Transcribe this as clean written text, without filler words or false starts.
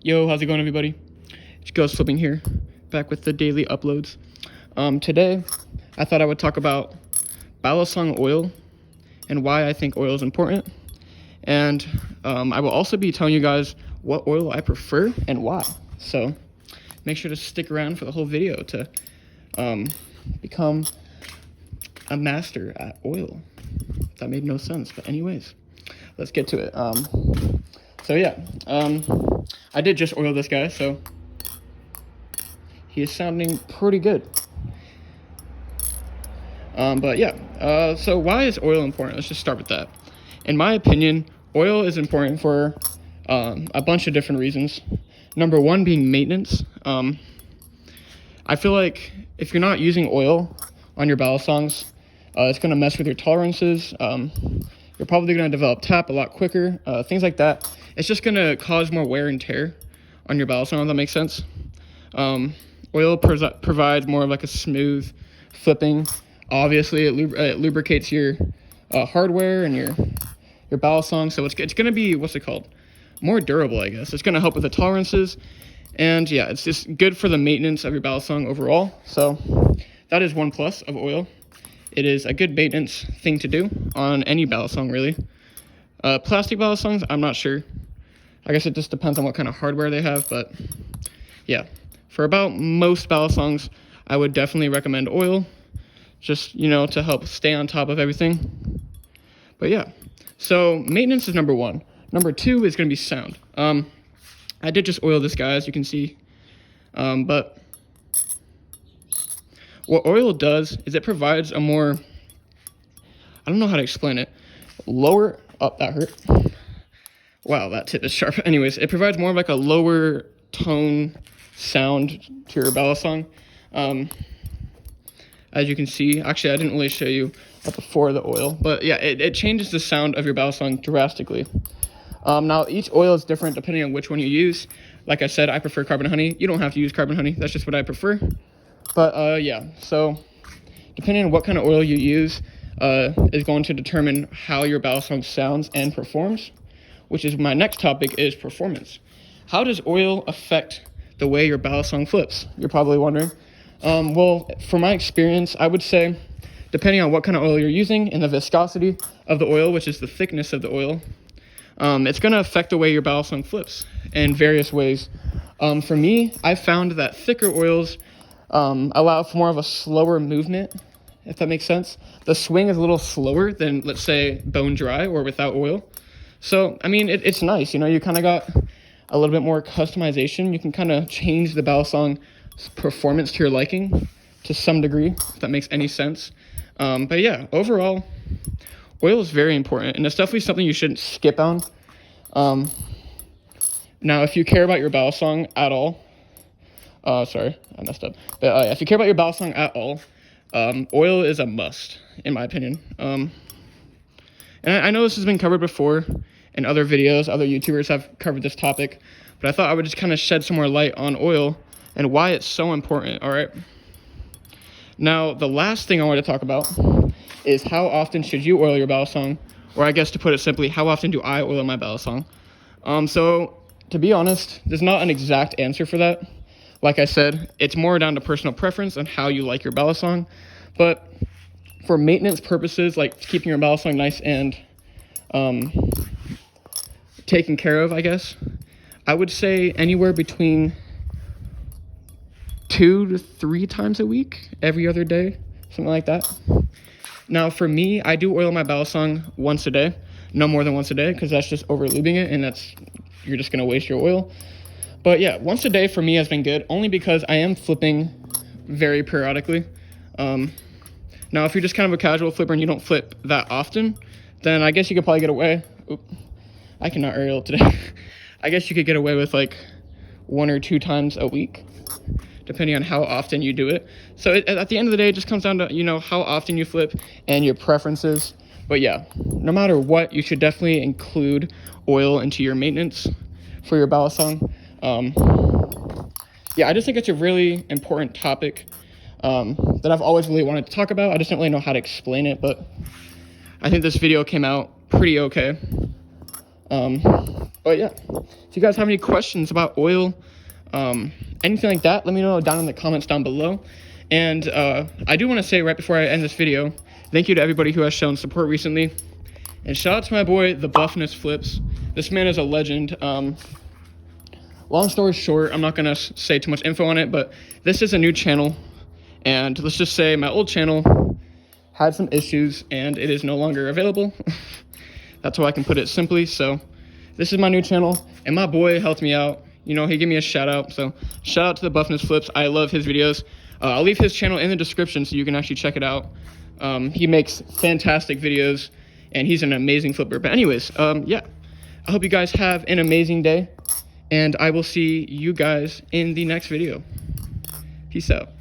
Yo, how's it going, everybody? It's Ghost Flipping here, back with the daily uploads. Today, I thought I would talk about Balisong Oil and why I think oil is important. And I will also be telling you guys what oil I prefer and why. So make sure to stick around for the whole video to become a master at oil. That made no sense, but anyways, let's get to it. I did just oil this guy, so he is sounding pretty good. So why is oil important? Let's just start with that. In my opinion, oil is important for a bunch of different reasons. Number one being maintenance. I feel like if you're not using oil on your Balisongs, it's going to mess with your tolerances. You're probably going to develop tap a lot quicker, things like that. It's just going to cause more wear and tear on your Balisong, if that makes sense. Oil provides more of like a smooth flipping. Obviously, it lubricates your hardware and your Balisong, so it's going to be, more durable, I guess. It's going to help with the tolerances, and yeah, it's just good for the maintenance of your Balisong overall. So that is one plus of oil. It is a good maintenance thing to do on any Balisong, really. Plastic Balisongs, I'm not sure. I guess it just depends on what kind of hardware they have, but yeah. For about most Balisongs, I would definitely recommend oil, just, to help stay on top of everything. But yeah, so maintenance is number one. Number two is going to be sound. I did just oil this guy, as you can see, but what oil does is it provides a more, I don't know how to explain it, lower, oh, that hurt. Wow, that tip is sharp. Anyways, it provides more of like a lower tone sound to your Balisong. As you can see, actually I didn't really show you before the oil, but yeah, it changes the sound of your Balisong drastically. Now each oil is different depending on which one you use. Like I said, I prefer carbon honey. You don't have to use carbon honey, that's just what I prefer. But yeah, so depending on what kind of oil you use is going to determine how your Balisong sounds and performs, which is my next topic, is performance. How does oil affect the way your Balisong flips? You're probably wondering. Well, from my experience, I would say, depending on what kind of oil you're using and the viscosity of the oil, which is the thickness of the oil, it's going to affect the way your Balisong flips in various ways. For me, I found that thicker oils allow for more of a slower movement, if that makes sense. The swing is a little slower than, let's say, bone dry or without oil. So, I mean, it's nice, you kind of got a little bit more customization. You can kind of change the Balisong performance to your liking to some degree, if that makes any sense. But yeah, overall, oil is very important, and it's definitely something you shouldn't skip on. Now, if you care about your Balisong at all, sorry, I messed up. But if you care about your Balisong at all, oil is a must, in my opinion. And I know this has been covered before in other videos. Other YouTubers have covered this topic, but I thought I would just kind of shed some more light on oil and why it's so important, all right? Now, the last thing I want to talk about is how often should you oil your Balisong, or I guess to put it simply, how often do I oil my Balisong? So, to be honest, there's not an exact answer for that. Like I said, it's more down to personal preference and how you like your Balisong, but for maintenance purposes, like keeping your Balisong nice and taken care of, I guess, I would say anywhere between 2 to 3 times a week, every other day, something like that. Now, for me, I do oil my Balisong once a day, no more than once a day, because that's just over lubing it, and you're just gonna waste your oil. But yeah, once a day for me has been good, only because I am flipping very periodically. Now, if you're just kind of a casual flipper and you don't flip that often, then I guess you could probably get away. Oop, I cannot oil today. I guess you could get away with like 1 or 2 times a week, depending on how often you do it. So at the end of the day, it just comes down to, how often you flip and your preferences. But yeah, no matter what, you should definitely include oil into your maintenance for your Balisong. Yeah, I just think it's a really important topic that I've always really wanted to talk about. I just don't really know how to explain it, but I think this video came out pretty okay. But yeah, if you guys have any questions about oil, anything like that, let me know down in the comments down below. And I do want to say right before I end this video, thank you to everybody who has shown support recently. And shout out to my boy, the Buffness Flips. This man is a legend. Long story short, I'm not going to say too much info on it, but this is a new channel. And let's just say my old channel had some issues and it is no longer available. That's how I can put it simply. So this is my new channel and my boy helped me out. You know, he gave me a shout out. So shout out to the Buffness Flips. I love his videos. I'll leave his channel in the description so you can actually check it out. He makes fantastic videos and he's an amazing flipper. But anyways, yeah, I hope you guys have an amazing day and I will see you guys in the next video. Peace out.